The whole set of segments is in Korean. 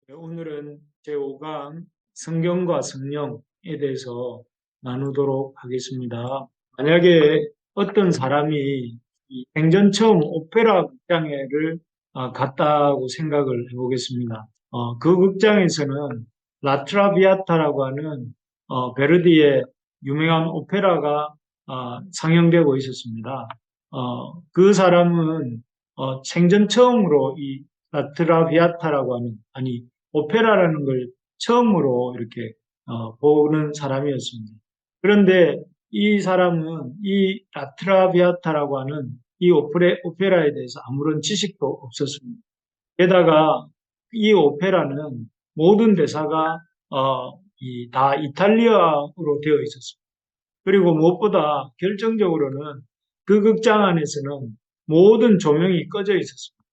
네, 오늘은 제5강 성경과 성령에 대해서 나누도록 하겠습니다. 만약에 어떤 사람이 이 생전 처음 오페라 극장에를 갔다고 생각을 해보겠습니다. 그 극장에서는 라트라비아타라고 하는 베르디의 유명한 오페라가 상영되고 있었습니다. 그 사람은 생전 처음으로 이 라트라비아타라고 하는 오페라라는 걸 처음으로 이렇게 보는 사람이었습니다. 그런데 이 사람은 이 라트라비아타라고 하는 이 오페라에 대해서 아무런 지식도 없었습니다. 게다가 이 오페라는 모든 대사가 다 이탈리아어로 되어 있었습니다. 그리고 무엇보다 결정적으로는 그 극장 안에서는 모든 조명이 꺼져 있었습니다.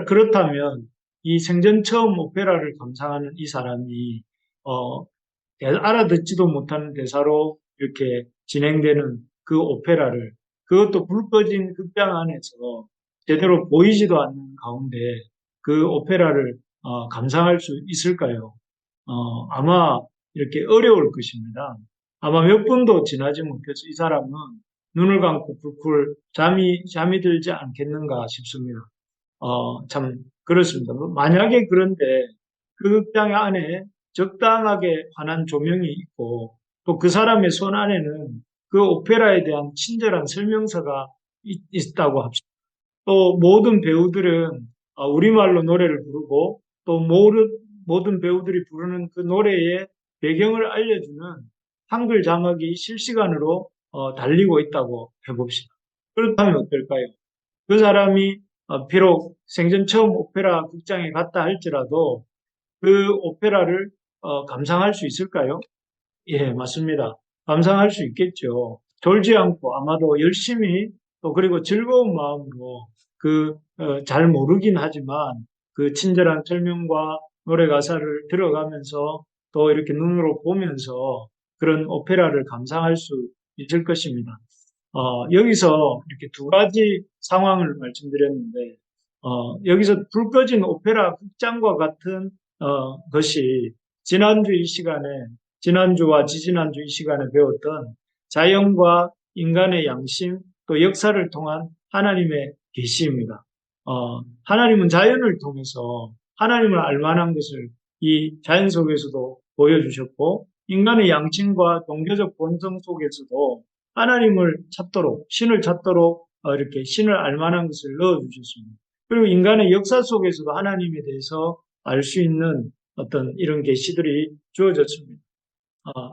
그렇다면 이 생전 처음 오페라를 감상하는 이 사람이 어, 알아듣지도 못하는 대사로 이렇게 진행되는 그 오페라를 그것도 불 꺼진 극장 안에서 제대로 보이지도 않는 가운데 그 오페라를 감상할 수 있을까요? 아마 이렇게 어려울 것입니다. 아마 몇 분도 지나지 못해서 이 사람은 눈을 감고 쿨쿨 잠이 들지 않겠는가 싶습니다. 참, 그렇습니다. 만약에 그런데 그 극장 안에 적당하게 환한 조명이 있고 또 그 사람의 손 안에는 그 오페라에 대한 친절한 설명서가 있다고 합시다. 또 모든 배우들은 우리말로 노래를 부르고 또 모든 배우들이 부르는 그 노래의 배경을 알려주는 한글 자막이 실시간으로 달리고 있다고 해봅시다. 그렇다면 어떨까요? 그 사람이 비록 생전 처음 오페라 극장에 갔다 할지라도 그 오페라를 감상할 수 있을까요? 예, 맞습니다. 감상할 수 있겠죠. 졸지 않고 아마도 열심히 또 그리고 즐거운 마음으로 잘 모르긴 하지만 그 친절한 설명과 노래 가사를 들어가면서 또 이렇게 눈으로 보면서 그런 오페라를 감상할 수 있을 것입니다. 여기서 이렇게 두 가지 상황을 말씀드렸는데, 여기서 불 꺼진 오페라 극장과 같은 것이 지난주 이 시간에, 지난주와 지지난주 이 시간에 배웠던 자연과 인간의 양심, 또 역사를 통한 하나님의 계시입니다. 하나님은 자연을 통해서 하나님을 알 만한 것을 이 자연 속에서도 보여주셨고, 인간의 양심과 종교적 본성 속에서도 하나님을 찾도록, 신을 찾도록 이렇게 신을 알 만한 것을 넣어주셨습니다. 그리고 인간의 역사 속에서도 하나님에 대해서 알 수 있는 어떤 이런 계시들이 주어졌습니다.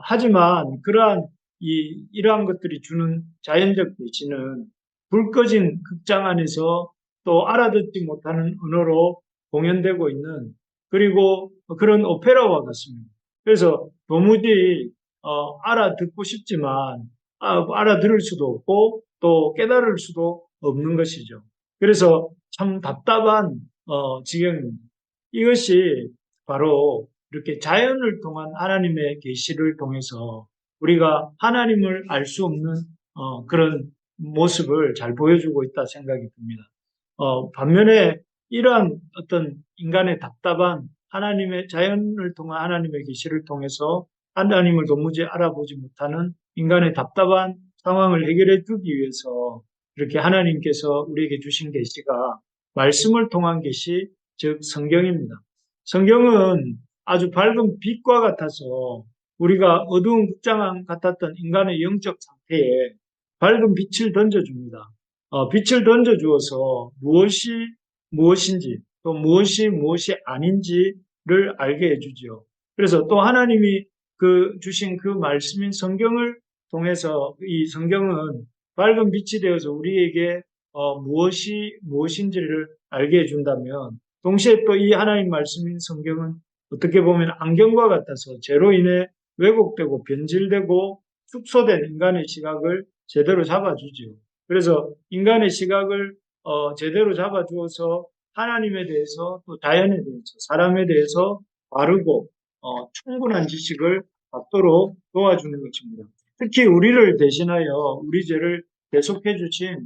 하지만 이러한 것들이 주는 자연적 계시는 불 꺼진 극장 안에서 또 알아듣지 못하는 언어로 공연되고 있는 그리고 그런 오페라와 같습니다. 그래서 도무지 알아듣고 싶지만 알아들을 수도 없고 또 깨달을 수도 없는 것이죠. 그래서 참 답답한 지경입니다. 이것이 바로 이렇게 자연을 통한 하나님의 계시를 통해서 우리가 하나님을 알 수 없는 그런 모습을 잘 보여주고 있다 생각이 듭니다. 반면에 이러한 어떤 인간의 답답한 하나님의 자연을 통한 하나님의 계시를 통해서 하나님을 도무지 알아보지 못하는 인간의 답답한 상황을 해결해 주기 위해서 이렇게 하나님께서 우리에게 주신 계시가 말씀을 통한 계시, 즉 성경입니다. 성경은 아주 밝은 빛과 같아서 우리가 어두운 극장 같았던 인간의 영적 상태에 밝은 빛을 던져줍니다. 빛을 던져주어서 무엇이 무엇인지 또 무엇이 아닌지를 알게 해주지요. 그래서 또 하나님이 주신 그 말씀인 성경을 통해서 이 성경은 밝은 빛이 되어서 우리에게 무엇이 무엇인지를 알게 해준다면 동시에 또 이 하나님 말씀인 성경은 어떻게 보면 안경과 같아서 죄로 인해 왜곡되고 변질되고 축소된 인간의 시각을 제대로 잡아주지요. 그래서 인간의 시각을 제대로 잡아주어서 하나님에 대해서 또 자연에 대해서 사람에 대해서 바르고 충분한 지식을 갖도록 도와주는 것입니다. 특히 우리를 대신하여 우리 죄를 대속해 주신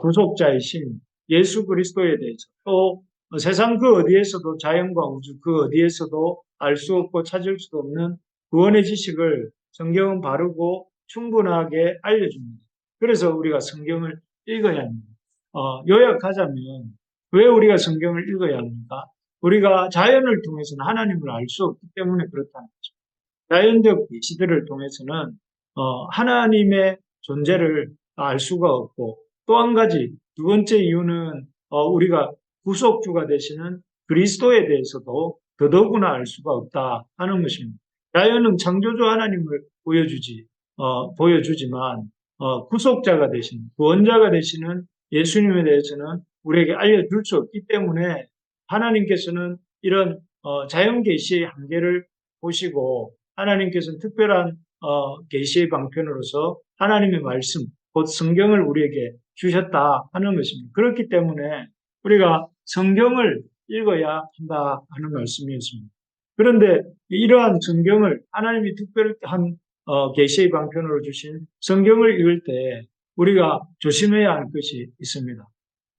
구속자이신 예수 그리스도에 대해서 또 세상 그 어디에서도 자연과 우주 그 어디에서도 알 수 없고 찾을 수도 없는 구원의 지식을 성경은 바르고 충분하게 알려줍니다. 그래서 우리가 성경을 읽어야 합니다. 요약하자면 왜 우리가 성경을 읽어야 합니까? 우리가 자연을 통해서는 하나님을 알 수 없기 때문에 그렇다는 거죠. 자연적 계시들을 통해서는 하나님의 존재를 알 수가 없고 또 한 가지 두 번째 이유는 우리가 구속주가 되시는 그리스도에 대해서도 더더구나 알 수가 없다 하는 것입니다. 자연은 창조주 하나님을 보여주지만 구속자가 되신 구원자가 되시는 예수님에 대해서는 우리에게 알려줄 수 없기 때문에 하나님께서는 이런 자연 계시의 한계를 보시고 하나님께서는 특별한 계시의 방편으로서 하나님의 말씀, 곧 성경을 우리에게 주셨다 하는 것입니다. 그렇기 때문에 우리가 성경을 읽어야 한다 하는 말씀이었습니다. 그런데 이러한 성경을 하나님이 특별한 계시의 방편으로 주신 성경을 읽을 때 우리가 조심해야 할 것이 있습니다.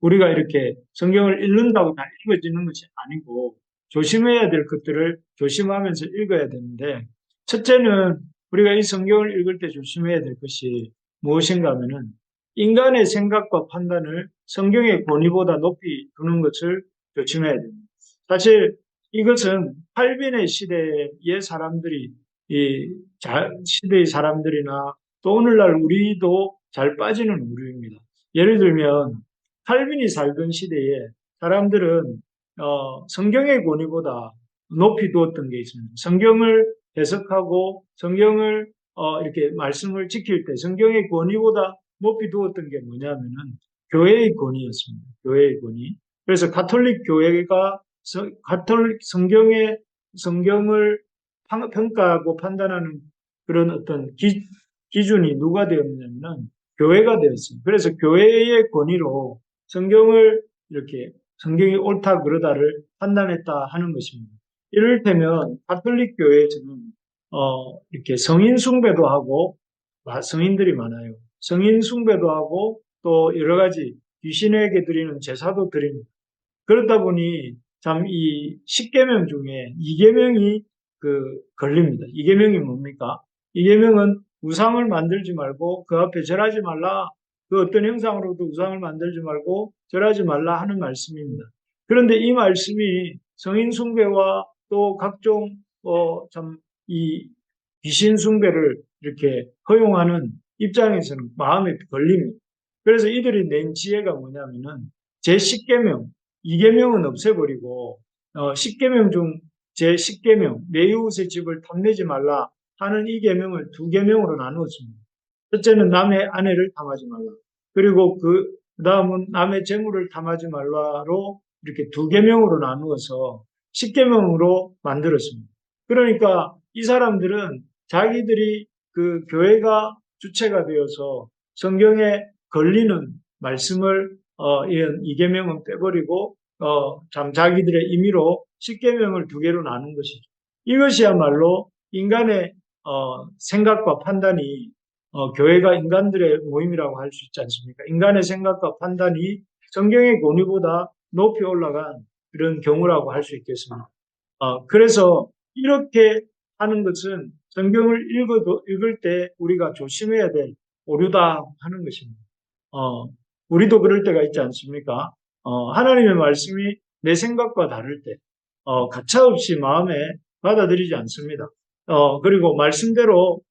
우리가 이렇게 성경을 읽는다고 다 읽어지는 것이 아니고 조심해야 될 것들을 조심하면서 읽어야 되는데 첫째는 우리가 이 성경을 읽을 때 조심해야 될 것이 무엇인가 하면은 인간의 생각과 판단을 성경의 권위보다 높이 두는 것을 조심해야 됩니다. 사실 이것은 칼빈의 시대의 사람들이 시대의 사람들이나 또 오늘날 우리도 잘 빠지는 오류입니다. 예를 들면 칼빈이 살던 시대에 사람들은 성경의 권위보다 높이 두었던 게 있습니다. 성경을 해석하고 성경을 이렇게 말씀을 지킬 때 성경의 권위보다 높이 두었던 게 뭐냐면은 교회의 권위였습니다. 교회의 권위. 그래서 가톨릭 교회가 가톨릭 성경을 평가하고 판단하는 그런 어떤 기준이 누가 되었냐면 교회가 되었습니다. 그래서 교회의 권위로 성경을 이렇게 성경이 옳다 그러다를 판단했다 하는 것입니다. 이를테면 가톨릭 교회에서는 이렇게 성인 숭배도 하고 성인들이 많아요. 성인 숭배도 하고 또 여러 가지 귀신에게 드리는 제사도 드립니다. 그렇다 보니 참 이 10계명 중에 2계명이 걸립니다. 2계명이 뭡니까? 2계명은 우상을 만들지 말고 그 앞에 절하지 말라. 그 어떤 형상으로도 우상을 만들지 말고 절하지 말라 하는 말씀입니다. 그런데 이 말씀이 성인 숭배와 또 각종 참 이 귀신 숭배를 이렇게 허용하는 입장에서는 마음에 걸립니다. 그래서 이들이 낸 지혜가 뭐냐면은 제10계명, 2계명은 없애버리고 10계명 중 제10계명 내 이웃의 집을 탐내지 말라 하는 이 계명을 2계명으로 나누었습니다. 첫째는 남의 아내를 탐하지 말라. 그리고 그 다음은 남의 재물을 탐하지 말라로 이렇게 2계명으로 나누어서 10계명으로 만들었습니다. 그러니까 이 사람들은 자기들이 그 교회가 주체가 되어서 성경에 걸리는 말씀을 이런 2계명은 빼버리고 참 자기들의 임의로 10계명을 2개로 나눈 것이죠. 이것이야말로 인간의 생각과 판단이 교회가 인간들의 모임이라고 할 수 있지 않습니까? 인간의 생각과 판단이 성경의 권위보다 높이 올라간 그런 경우라고 할 수 있겠습니다. 그래서 이렇게 하는 것은 성경을 읽을 때 우리가 조심해야 될 오류다 하는 것입니다. 우리도 그럴 때가 있지 않습니까? 하나님의 말씀이 내 생각과 다를 때, 가차없이 마음에 받아들이지 않습니다. 그리고 말씀대로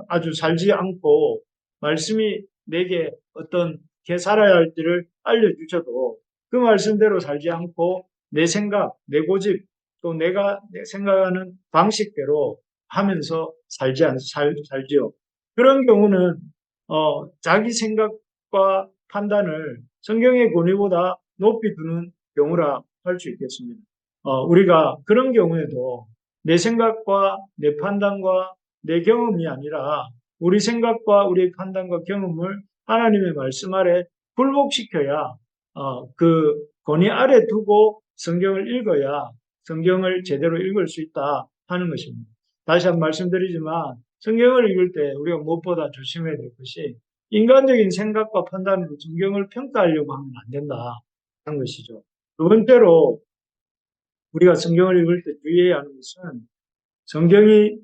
아주 살지 않고 말씀이 내게 어떻게 살아야 할지를 알려주셔도 그 말씀대로 살지 않고 내 생각, 내 고집, 또 내가 생각하는 방식대로 하면서 살지요. 그런 경우는 자기 생각과 판단을 성경의 권위보다 높이 두는 경우라 할 수 있겠습니다. 우리가 그런 경우에도 내 생각과 내 판단과 내 경험이 아니라 우리 생각과 우리의 판단과 경험을 하나님의 말씀 아래 굴복시켜야 그 권위 아래 두고 성경을 읽어야 성경을 제대로 읽을 수 있다 하는 것입니다. 다시 한번 말씀드리지만 성경을 읽을 때 우리가 무엇보다 조심해야 될 것이 인간적인 생각과 판단으로 성경을 평가하려고 하면 안 된다 하는 것이죠. 두 번째로 우리가 성경을 읽을 때 주의해야 하는 것은 성경이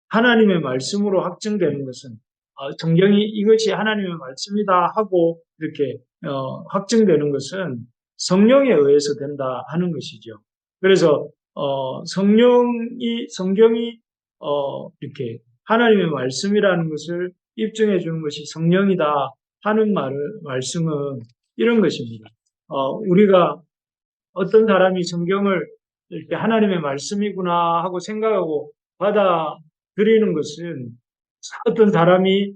하나님의 말씀으로 확증되는 것은 성경이 이것이 하나님의 말씀이다 하고 이렇게 확증되는 것은 성령에 의해서 된다 하는 것이죠. 그래서 성경이 이렇게 하나님의 말씀이라는 것을 입증해 주는 것이 성령이다 하는 말씀은 이런 것입니다. 우리가 어떤 사람이 성경을 이렇게 하나님의 말씀이구나 하고 생각하고 받아들이는 것은 어떤 사람이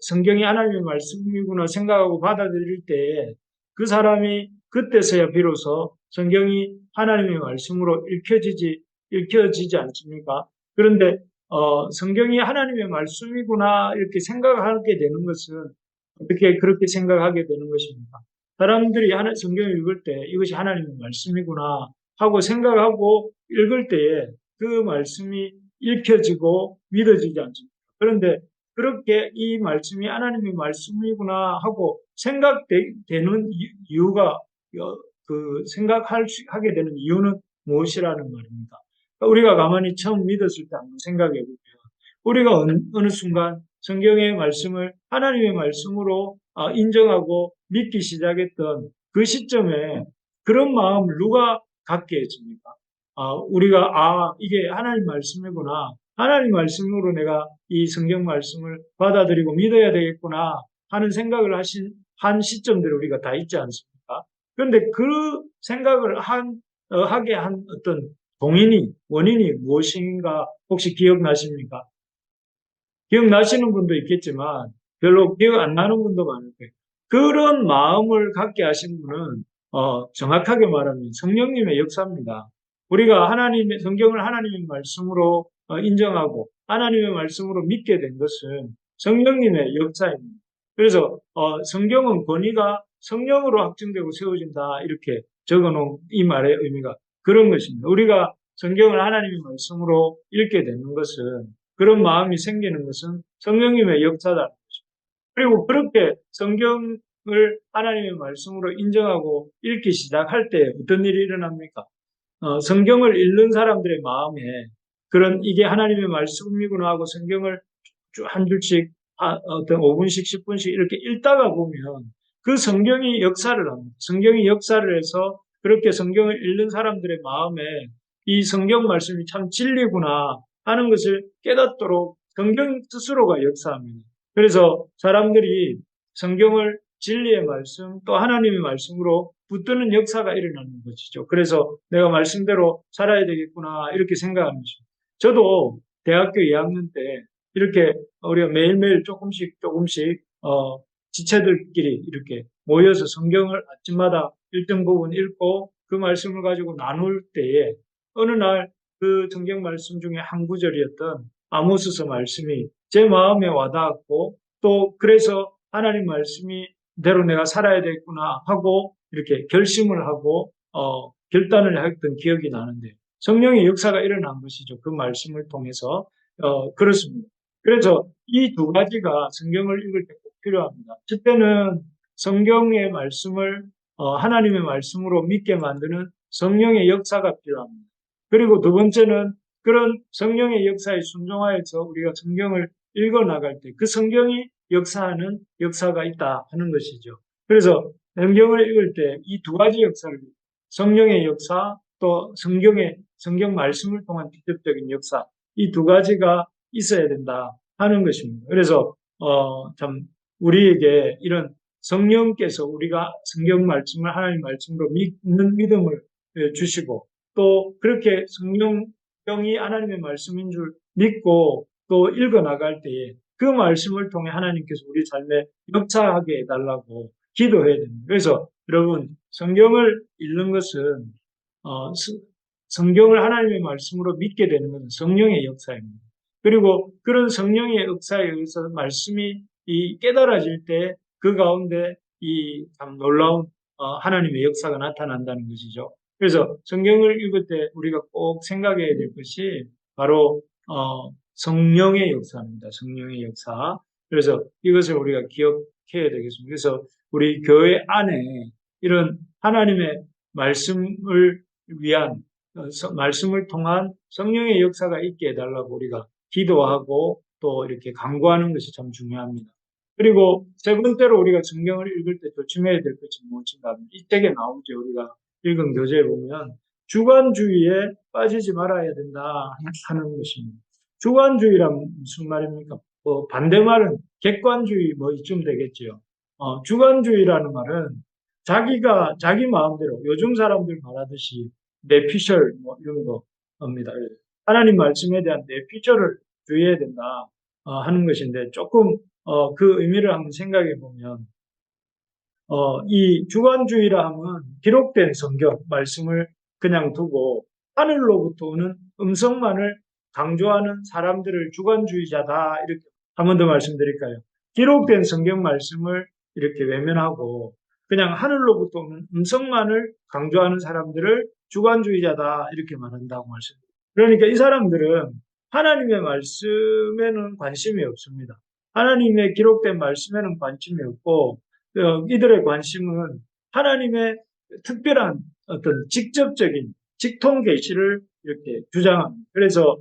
성경이 하나님의 말씀이구나 생각하고 받아들일 때 그 사람이 그때서야 비로소 성경이 하나님의 말씀으로 읽혀지지 않습니까? 그런데 성경이 하나님의 말씀이구나 이렇게 생각하게 되는 것은 어떻게 그렇게 생각하게 되는 것입니까? 사람들이 성경을 읽을 때 이것이 하나님의 말씀이구나 하고 생각하고 읽을 때에 그 말씀이 읽혀지고 믿어지지 않습니다. 그런데 그렇게 이 말씀이 하나님의 말씀이구나 하고 생각되는 이유가 생각하게 되는 이유는 무엇이라는 말입니다. 우리가 가만히 처음 믿었을 때 한번 생각해 보면 우리가 어느 순간 성경의 말씀을 하나님의 말씀으로 인정하고 믿기 시작했던 그 시점에 그런 마음을 누가 갖게 했습니까? 우리가 이게 하나님 말씀이구나. 하나님 말씀으로 내가 이 성경 말씀을 받아들이고 믿어야 되겠구나 하는 생각을 한 시점들이 우리가 다 있지 않습니까? 그런데 그 생각을 하게 한 어떤 원인이 무엇인가 혹시 기억나십니까? 기억나시는 분도 있겠지만 별로 기억 안 나는 분도 많을 거예요. 그런 마음을 갖게 하신 분은 정확하게 말하면 성령님의 역사입니다. 우리가 성경을 하나님의 말씀으로 인정하고 하나님의 말씀으로 믿게 된 것은 성령님의 역사입니다. 그래서 성경은 권위가 성령으로 확증되고 세워진다 이렇게 적어놓은 이 말의 의미가 그런 것입니다. 우리가 성경을 하나님의 말씀으로 읽게 되는 것은 그런 마음이 생기는 것은 성령님의 역사다. 그리고 그렇게 성경을 하나님의 말씀으로 인정하고 읽기 시작할 때 어떤 일이 일어납니까? 성경을 읽는 사람들의 마음에 이게 하나님의 말씀이구나 하고 성경을 한 줄씩 어떤 5분씩 10분씩 이렇게 읽다가 보면 그 성경이 역사를 합니다. 성경이 역사를 해서 그렇게 성경을 읽는 사람들의 마음에 이 성경 말씀이 참 진리구나 하는 것을 깨닫도록 성경 스스로가 역사합니다. 그래서 사람들이 성경을 진리의 말씀 또 하나님의 말씀으로 붙드는 역사가 일어나는 것이죠. 그래서 내가 말씀대로 살아야 되겠구나 이렇게 생각하는 것입니다. 저도 대학교 2학년 때 이렇게 우리가 매일매일 조금씩 지체들끼리 이렇게 모여서 성경을 아침마다 일정 부분 읽고 그 말씀을 가지고 나눌 때에 어느 날 그 성경 말씀 중에 한 구절이었던 아모스서 말씀이 제 마음에 와닿았고 또 그래서 하나님 말씀이 대로 내가 살아야 되겠구나 하고 이렇게 결심을 하고 결단을 했던 기억이 나는데 성령의 역사가 일어난 것이죠. 그 말씀을 통해서 그렇습니다. 그래서 이 두 가지가 성경을 읽을 때 꼭 필요합니다. 첫째는 성경의 말씀을 하나님의 말씀으로 믿게 만드는 성령의 역사가 필요합니다. 그리고 두 번째는 그런 성령의 역사에 순종하여서 우리가 성경을 읽어 나갈 때 그 성경이 역사하는 역사가 있다 하는 것이죠. 그래서 성경을 읽을 때 이 두 가지 역사를 성령의 역사 또 성경 말씀을 통한 직접적인 역사 이 두 가지가 있어야 된다 하는 것입니다. 그래서 참 우리에게 이런 성령께서 우리가 성경 말씀을 하나님 말씀으로 믿는 믿음을 주시고 또 그렇게 성령이 하나님의 말씀인 줄 믿고 또 읽어 나갈 때에 그 말씀을 통해 하나님께서 우리 삶에 역사하게 해달라고 기도해야 됩니다. 그래서 여러분 성경을 읽는 것은 성경을 하나님의 말씀으로 믿게 되는 것은 성령의 역사입니다. 그리고 그런 성령의 역사에 의해서 말씀이 깨달아질 때 그 가운데 이 참 놀라운 하나님의 역사가 나타난다는 것이죠. 그래서 성경을 읽을 때 우리가 꼭 생각해야 될 것이 바로 성령의 역사입니다. 성령의 역사. 그래서 이것을 우리가 기억해야 되겠습니다. 그래서 우리 교회 안에 이런 하나님의 말씀을 위한 말씀을 통한 성령의 역사가 있게 해달라고 우리가 기도하고 또 이렇게 간구하는 것이 참 중요합니다. 그리고 세 번째로 우리가 성경을 읽을 때 조심해야 될 것이 무엇인가 하면 이 책에 나오죠. 우리가 읽은 교재에 보면 주관주의에 빠지지 말아야 된다 하는 것입니다. 주관주의란 무슨 말입니까? 반대말은 객관주의 이쯤 되겠지요. 주관주의라는 말은 자기가 자기 마음대로 요즘 사람들 말하듯이 내피셜 이런 거입니다. 하나님 말씀에 대한 내피셜을 주의해야 된다 하는 것인데 조금 그 의미를 한번 생각해 보면 이 주관주의라 하면 기록된 성경 말씀을 그냥 두고 하늘로부터 오는 음성만을 강조하는 사람들을 주관주의자다 이렇게 한 번 더 말씀드릴까요? 기록된 성경 말씀을 이렇게 외면하고 그냥 하늘로부터 오는 음성만을 강조하는 사람들을 주관주의자다 이렇게 말한다고 말씀드립니다. 그러니까 이 사람들은 하나님의 말씀에는 관심이 없습니다. 하나님의 기록된 말씀에는 관심이 없고 이들의 관심은 하나님의 특별한 어떤 직접적인 직통 계시를 이렇게 주장합니다. 그래서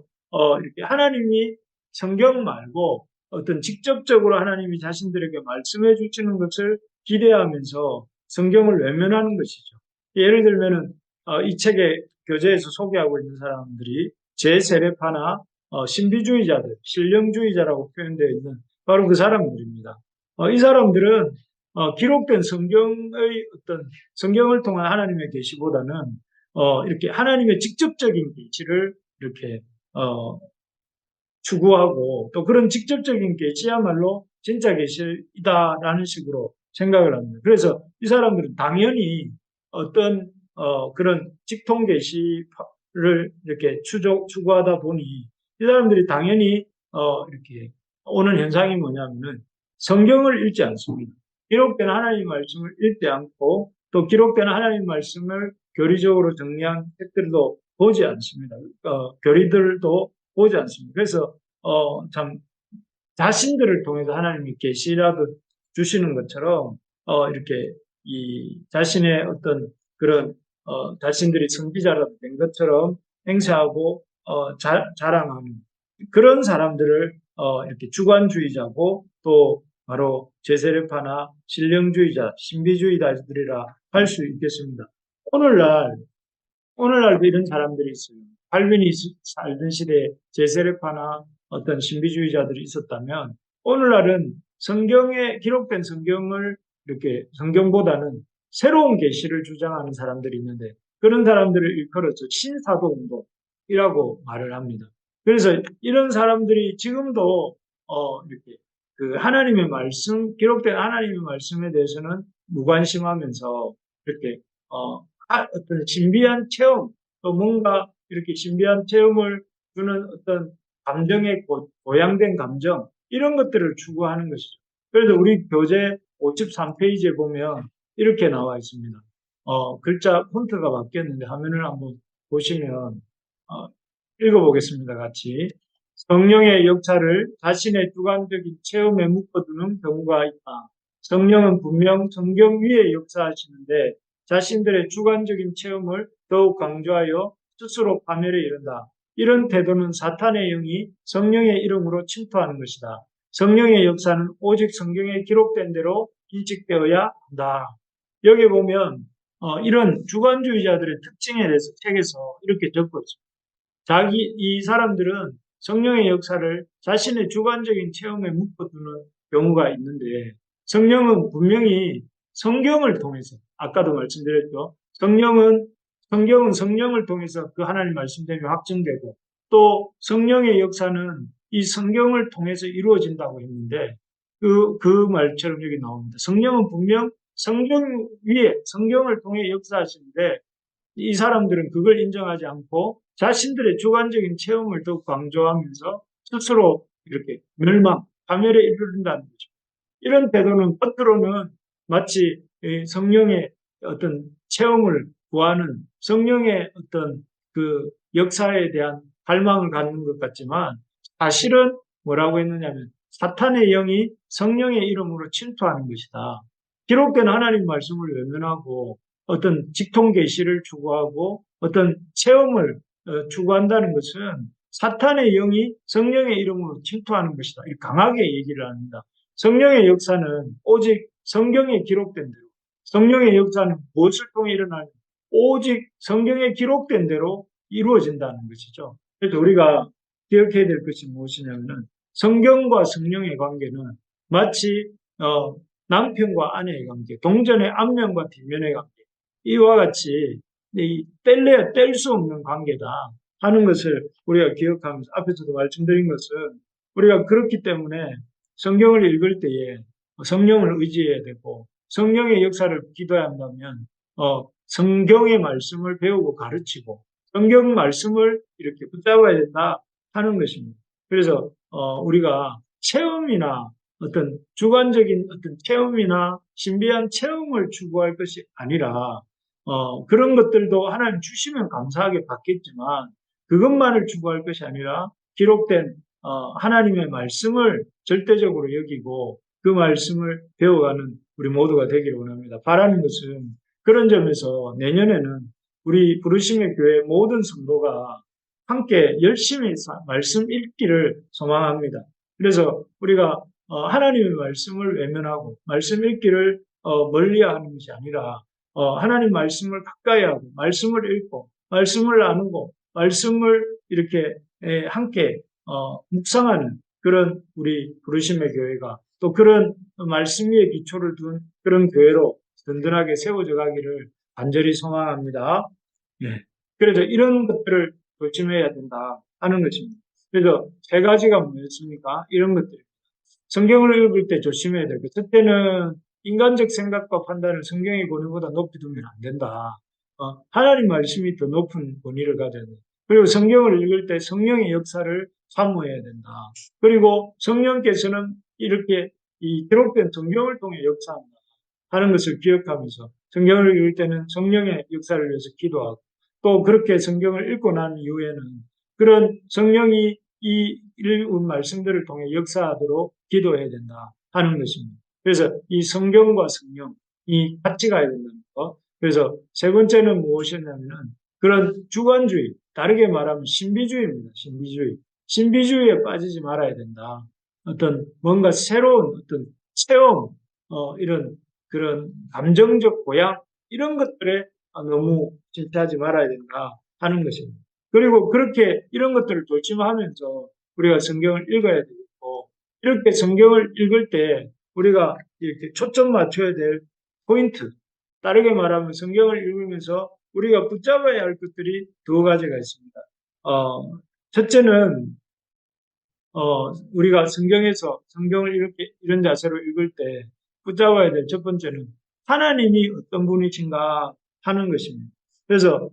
이렇게 하나님이 성경 말고 어떤 직접적으로 하나님이 자신들에게 말씀해 주시는 것을 기대하면서 성경을 외면하는 것이죠. 예를 들면은 이 책의 교재에서 소개하고 있는 사람들이 제세례파나 신비주의자들, 신령주의자라고 표현되어 있는 바로 그 사람들입니다. 이 사람들은 기록된 성경의 어떤 성경을 통한 하나님의 계시보다는 이렇게 하나님의 직접적인 계시를 이렇게 추구하고 또 그런 직접적인 계시야말로 진짜 계시다라는 식으로 생각을 합니다. 그래서 이 사람들은 당연히 어떤 그런 직통 계시를 이렇게 추구하다 보니 이 사람들이 당연히 이렇게 오는 현상이 뭐냐면은 성경을 읽지 않습니다. 기록된 하나님 말씀을 읽지 않고 또 기록된 하나님 말씀을 교리적으로 정리한 책들도 보지 않습니다. 교리들도 보지 않습니다. 그래서 참 자신들을 통해서 하나님이 계시라도 주시는 것처럼 이렇게 이 자신의 어떤 그런 자신들이 선지자라도 된 것처럼 행세하고 자랑하는 그런 사람들을 이렇게 주관주의자고 또 바로 제세례파나 신령주의자, 신비주의자들이라 할 수 있겠습니다. 오늘날도 이런 사람들이 있어요. 칼빈이 살던 시대에 제세례파나 어떤 신비주의자들이 있었다면 오늘날은 성경에 기록된 성경을 이렇게 성경보다는 새로운 계시를 주장하는 사람들이 있는데 그런 사람들을 일컬어서 신사도 운동이라고 말을 합니다. 그래서 이런 사람들이 지금도 이렇게 그 하나님의 말씀 기록된 하나님의 말씀에 대해서는 무관심하면서 이렇게 어떤 신비한 체험 또 뭔가 이렇게 신비한 체험을 주는 어떤 감정의 고양된 감정 이런 것들을 추구하는 것이죠. 그래서 우리 교재 53페이지에 보면 이렇게 나와 있습니다. 글자 폰트가 바뀌었는데 화면을 한번 보시면 읽어보겠습니다. 같이. 성령의 역사를 자신의 주관적인 체험에 묶어두는 경우가 있다. 성령은 분명 성경 위에 역사하시는데 자신들의 주관적인 체험을 더욱 강조하여 스스로 파멸에 이른다. 이런 태도는 사탄의 영이 성령의 이름으로 침투하는 것이다. 성령의 역사는 오직 성경에 기록된 대로 인식되어야 한다. 여기 보면 이런 주관주의자들의 특징에 대해서 책에서 이렇게 적고 있습니다. 이 사람들은 성령의 역사를 자신의 주관적인 체험에 묶어두는 경우가 있는데 성령은 분명히 성경을 통해서 아까도 말씀드렸죠. 성경은 성령을 통해서 그 하나님 말씀대로 확증되고 또 성령의 역사는 이 성경을 통해서 이루어진다고 했는데 그 말처럼 여기 나옵니다. 성령은 분명 성경 위에 성경을 통해 역사하시는데 이 사람들은 그걸 인정하지 않고 자신들의 주관적인 체험을 더욱 강조하면서 스스로 이렇게 파멸에 이르른다는 거죠. 이런 태도는 겉으로는 마치 성령의 어떤 체험을 구하는 성령의 어떤 그 역사에 대한 갈망을 갖는 것 같지만 사실은 뭐라고 했느냐면 사탄의 영이 성령의 이름으로 침투하는 것이다. 기록된 하나님 말씀을 외면하고 어떤 직통 계시를 추구하고 어떤 체험을 추구한다는 것은 사탄의 영이 성령의 이름으로 침투하는 것이다. 이렇게 강하게 얘기를 합니다. 성령의 역사는 오직 성경에 기록된 대로, 성령의 역사는 무엇을 통해 일어나냐? 오직 성경에 기록된 대로 이루어진다는 것이죠. 그래서 우리가 기억해야 될 것이 무엇이냐면은 성경과 성령의 관계는 마치 남편과 아내의 관계, 동전의 앞면과 뒷면의 관계, 이와 같이 뗄래야 뗄 수 없는 관계다 하는 것을 우리가 기억하면서 앞에서도 말씀드린 것은 우리가 그렇기 때문에 성경을 읽을 때에 성령을 의지해야 되고 성령의 역사를 기도해야 한다면 성경의 말씀을 배우고 가르치고 성경 말씀을 이렇게 붙잡아야 된다 하는 것입니다. 그래서 우리가 체험이나 어떤 주관적인 어떤 체험이나 신비한 체험을 추구할 것이 아니라 그런 것들도 하나님 주시면 감사하게 받겠지만 그것만을 추구할 것이 아니라 기록된 하나님의 말씀을 절대적으로 여기고 그 말씀을 배워가는 우리 모두가 되기를 원합니다. 바라는 것은 그런 점에서 내년에는 우리 부르심의 교회 모든 성도가 함께 열심히 말씀 읽기를 소망합니다. 그래서 우리가 하나님의 말씀을 외면하고 말씀 읽기를 멀리하는 것이 아니라 하나님 말씀을 가까이 하고 말씀을 읽고 말씀을 나누고 말씀을 이렇게 함께 묵상하는 그런 우리 부르심의 교회가 또 그런 말씀 위에 기초를 둔 그런 교회로 든든하게 세워져 가기를 간절히 소망합니다. 네. 그래서 이런 것들을 조심해야 된다 하는 것입니다. 그래서 세 가지가 뭐였습니까? 이런 것들. 성경을 읽을 때 조심해야 될 것. 첫째는 인간적 생각과 판단을 성경의 권위보다 높이 두면 안 된다. 하나님 말씀이 더 높은 권위를 가져야 된다. 그리고 성경을 읽을 때 성령의 역사를 사모해야 된다. 그리고 성령께서는 이렇게 이 기록된 성경을 통해 역사한다 하는 것을 기억하면서 성경을 읽을 때는 성령의 역사를 위해서 기도하고 또 그렇게 성경을 읽고 난 이후에는 그런 성령이 이 읽은 말씀들을 통해 역사하도록 기도해야 된다 하는 것입니다. 그래서 이 성경과 성령이 같이 가야 된다는 것. 그래서 세 번째는 무엇이었냐면은 그런 주관주의, 다르게 말하면 신비주의입니다. 신비주의. 신비주의에 빠지지 말아야 된다. 어떤 뭔가 새로운 어떤 체험, 이런 그런 감정적 고향 이런 것들에 너무 질투하지 말아야 된다 하는 것입니다. 그리고 그렇게 이런 것들을 조심하면서 우리가 성경을 읽어야 되겠고 이렇게 성경을 읽을 때 우리가 이렇게 초점 맞춰야 될 포인트, 다르게 말하면 성경을 읽으면서 우리가 붙잡아야 할 것들이 두 가지가 있습니다. 첫째는 우리가 성경에서 성경을 이렇게 이런 자세로 읽을 때 붙잡아야 될 첫 번째는 하나님이 어떤 분이신가 하는 것입니다. 그래서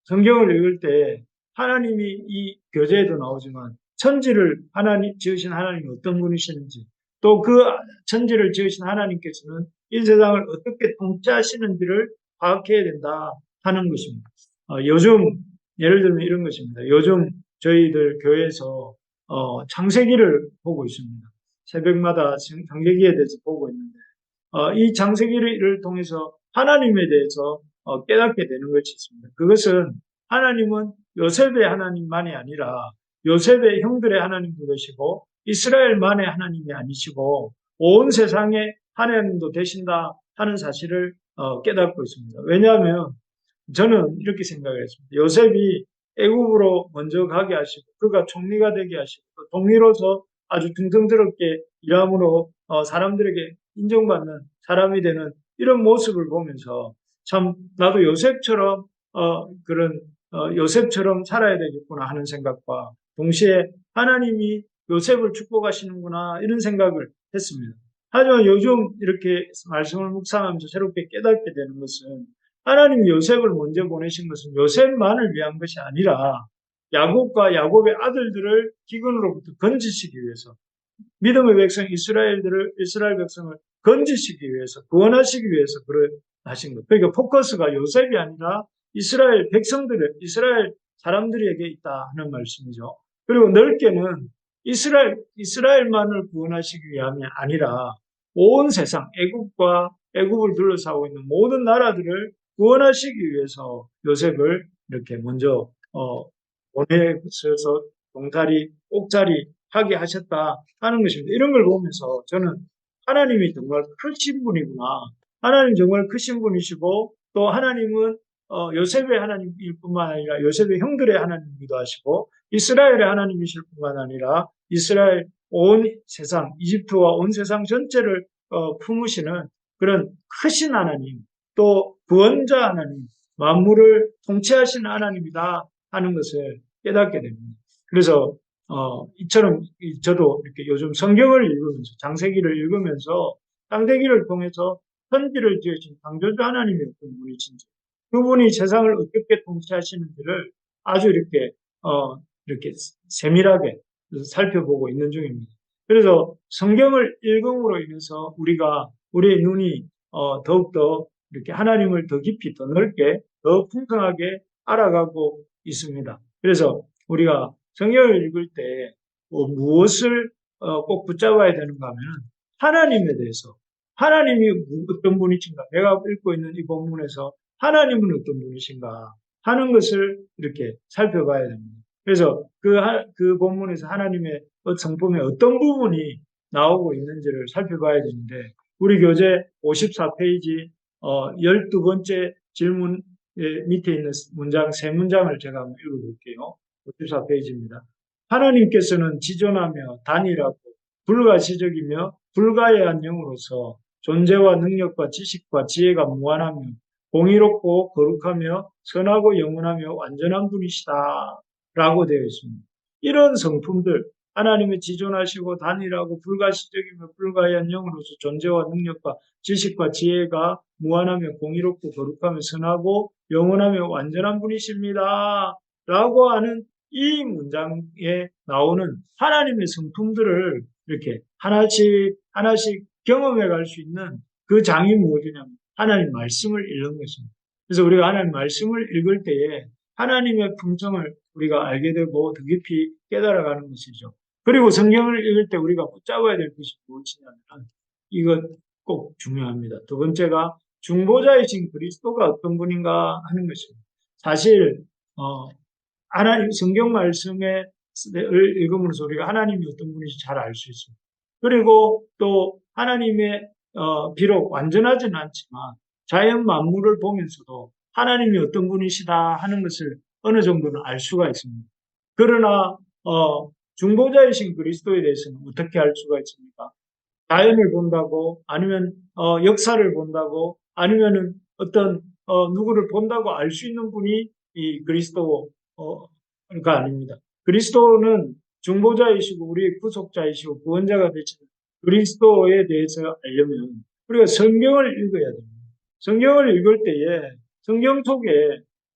성경을 읽을 때 하나님이 이 교재에도 나오지만 천지를 하나님 지으신 하나님이 어떤 분이시는지 또 그 천지를 지으신 하나님께서는 이 세상을 어떻게 통치하시는지를 파악해야 된다 하는 것입니다. 요즘 예를 들면 이런 것입니다. 요즘 저희들 교회에서 창세기를 보고 있습니다. 새벽마다 창세기에 대해서 보고 있는데 이 창세기를 통해서 하나님에 대해서 깨닫게 되는 것이 있습니다. 그것은 하나님은 요셉의 하나님만이 아니라 요셉의 형들의 하나님도 되시고 이스라엘만의 하나님이 아니시고 온 세상의 하나님도 되신다 하는 사실을 깨닫고 있습니다. 왜냐하면 저는 이렇게 생각을 했습니다. 요셉이 애국으로 먼저 가게 하시고 그가 총리가 되게 하시고 동리로서 아주 등등스럽게 일함으로 사람들에게 인정받는 사람이 되는 이런 모습을 보면서 참 나도 요셉처럼 요셉처럼 살아야 되겠구나 하는 생각과 동시에 하나님이 요셉을 축복하시는구나 이런 생각을 했습니다. 하지만 요즘 이렇게 말씀을 묵상하면서 새롭게 깨닫게 되는 것은 하나님이 요셉을 먼저 보내신 것은 요셉만을 위한 것이 아니라 야곱과 야곱의 아들들을 기근으로부터 건지시기 위해서 믿음의 백성 이스라엘 백성을 건지시기 위해서 구원하시기 위해서 그를 하신 것. 그러니까 포커스가 요셉이 아니라 이스라엘 이스라엘 사람들에게 있다 하는 말씀이죠. 그리고 넓게는 이스라엘만을 구원하시기 위함이 아니라 온 세상 애국과 애굽을 둘러싸고 있는 모든 나라들을 구원하시기 위해서 요셉을 이렇게 먼저 보내셔서 동자리, 옥자리 하게 하셨다 하는 것입니다. 이런 걸 보면서 저는 하나님이 정말 크신 분이구나. 하나님 정말 크신 분이시고 또 하나님은 요셉의 하나님일 뿐만 아니라 요셉의 형들의 하나님이기도 하시고 이스라엘의 하나님이실 뿐만 아니라 이스라엘 온 세상, 이집트와 온 세상 전체를 품으시는 그런 크신 하나님, 또 구원자 하나님, 만물을 통치하시는 하나님이다 하는 것을 깨닫게 됩니다. 그래서 이처럼 저도 이렇게 요즘 성경을 읽으면서 장세기를 읽으면서 장세기를 통해서 천지를 지으신 창조주 하나님이 어떤 분이신지 그분이 세상을 어떻게 통치하시는지를 아주 이렇게 세밀하게 살펴보고 있는 중입니다. 그래서 성경을 읽음으로 인해서 우리의 눈이 더욱더 이렇게 하나님을 더 깊이 더 넓게 더 풍성하게 알아가고 있습니다. 그래서 우리가 성경을 읽을 때 무엇을 꼭 붙잡아야 되는가 하면 하나님에 대해서 하나님이 어떤 분이신가 내가 읽고 있는 이 본문에서 하나님은 어떤 분이신가 하는 것을 이렇게 살펴봐야 됩니다. 그래서 그 본문에서 하나님의 성품의 어떤 부분이 나오고 있는지를 살펴봐야 되는데 우리 교재 54페이지 12번째 질문 밑에 있는 문장 세 문장을 제가 한번 읽어볼게요. 54페이지입니다. 하나님께서는 지존하며 단일하고 불가시적이며 불가해한 영으로서 존재와 능력과 지식과 지혜가 무한하며 공의롭고 거룩하며 선하고 영원하며 완전한 분이시다 라고 되어 있습니다. 이런 성품들 하나님의 지존하시고 단일하고 불가시적이며 불가해한 영으로서 존재와 능력과 지식과 지혜가 무한하며 공의롭고 거룩하며 선하고 영원하며 완전한 분이십니다 라고 하는 이 문장에 나오는 하나님의 성품들을 이렇게 하나씩 경험해 갈 수 있는 그 장이 무엇이냐면 하나님 말씀을 읽는 것입니다. 그래서 우리가 하나님 말씀을 읽을 때에 하나님의 품성을 우리가 알게 되고 더 깊이 깨달아가는 것이죠. 그리고 성경을 읽을 때 우리가 붙잡아야 될 것이 무엇이냐면 이것 꼭 중요합니다. 두 번째가 중보자이신 그리스도가 어떤 분인가 하는 것입니다. 사실 하나님 성경 말씀을 읽으면서 우리가 하나님이 어떤 분인지 잘 알 수 있습니다. 그리고 또 하나님의 비록 완전하지는 않지만 자연 만물을 보면서도 하나님이 어떤 분이시다 하는 것을 어느 정도는 알 수가 있습니다. 그러나 중보자이신 그리스도에 대해서는 어떻게 알 수가 있습니까? 자연을 본다고 아니면 역사를 본다고 아니면은 어떤 누구를 본다고 알 수 있는 분이 이 그리스도가 아닙니다. 그리스도는 중보자이시고 우리의 구속자이시고 구원자가 되시는 그리스도에 대해서 알려면 우리가 성경을 읽어야 됩니다. 성경을 읽을 때에 성경 속에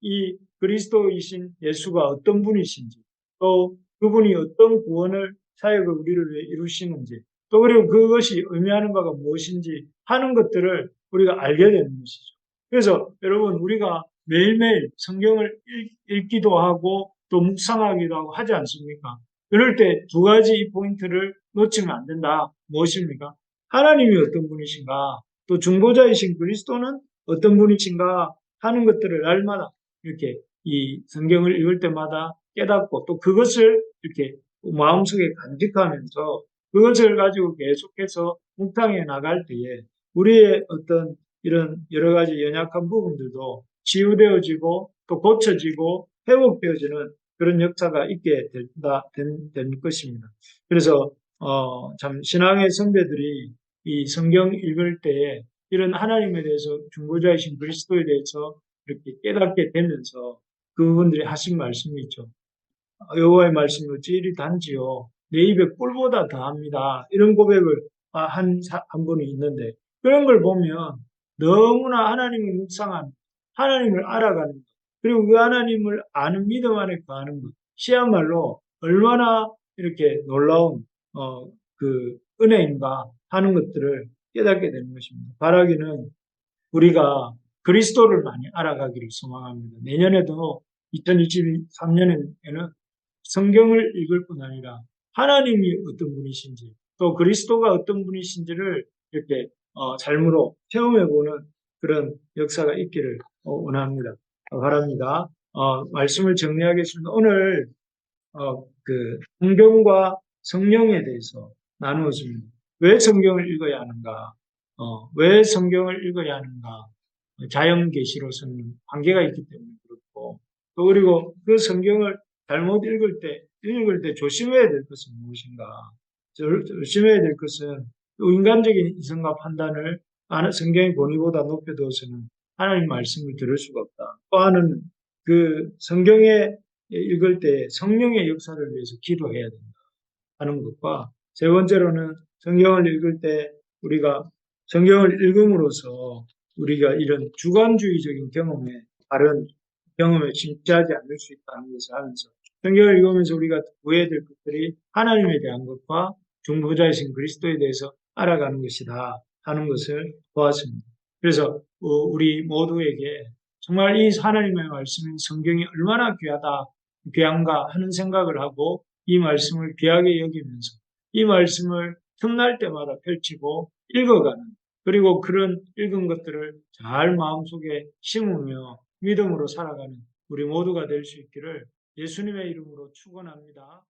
이 그리스도이신 예수가 어떤 분이신지 또 그분이 어떤 구원을 사역을 우리를 위해 이루시는지 또 그리고 그것이 의미하는 바가 무엇인지 하는 것들을 우리가 알게 되는 것이죠. 그래서 여러분 우리가 매일매일 성경을 읽기도 하고 또 묵상하기도 하고 하지 않습니까? 그럴 때 두 가지 이 포인트를 놓치면 안 된다. 무엇입니까? 하나님이 어떤 분이신가? 또 중보자이신 그리스도는 어떤 분이신가? 하는 것들을 날마다 이렇게 이 성경을 읽을 때마다 깨닫고 또 그것을 이렇게 마음속에 간직하면서 그것을 가지고 계속해서 묵상해 나갈 때에 우리의 어떤 이런 여러 가지 연약한 부분들도 치유되어지고 또 고쳐지고 회복되어지는 그런 역사가 있게 된 것입니다. 그래서 참 신앙의 선배들이 이 성경 읽을 때에 이런 하나님에 대해서 중보자이신 그리스도에 대해서 이렇게 깨닫게 되면서 그분들이 하신 말씀이 있죠. 여호와의 말씀이 어찌 이리 단지요 내 입에 꿀보다 더합니다. 이런 고백을 한 분이 있는데 그런 걸 보면 너무나 하나님을 묵상한 하나님을 알아가는 것 그리고 그 하나님을 아는 믿음 안에 거하는 것 시야말로 얼마나 이렇게 놀라운 그 은혜인가 하는 것들을 깨닫게 되는 것입니다. 바라기는 우리가 그리스도를 많이 알아가기를 소망합니다. 내년에도 2023년에는 성경을 읽을 뿐 아니라 하나님이 어떤 분이신지 또 그리스도가 어떤 분이신지를 이렇게 삶으로 체험해보는 그런 역사가 있기를 원합니다. 바랍니다. 말씀을 정리하겠습니다. 오늘 성경과 성령에 대해서 나누었습니다. 왜 성경을 읽어야 하는가? 왜 성경을 읽어야 하는가? 자연 계시로서는 한계가 있기 때문에 그렇고, 또 그리고 그 성경을 잘못 읽을 때 조심해야 될 것은 무엇인가? 조심해야 될 것은 인간적인 이성과 판단을 성경의 권위보다 높여두어서는 하나님 말씀을 들을 수가 없다. 또 하나는 그 성경에 읽을 때 성령의 역사를 위해서 기도해야 된다 하는 것과, 세 번째로는 성경을 읽을 때 우리가 성경을 읽음으로써 우리가 이런 주관주의적인 다른 경험에 침체하지 않을 수 있다는 것을 하면서, 성경을 읽으면서 우리가 구해야 될 것들이 하나님에 대한 것과 중보자이신 그리스도에 대해서 알아가는 것이다 하는 것을 보았습니다. 그래서 우리 모두에게 정말 이 하나님의 말씀인 성경이 얼마나 귀한가 하는 생각을 하고, 이 말씀을 귀하게 여기면서 이 말씀을 틈날 때마다 펼치고 읽어가는, 그리고 그런 읽은 것들을 잘 마음속에 심으며 믿음으로 살아가는 우리 모두가 될 수 있기를 예수님의 이름으로 축원합니다.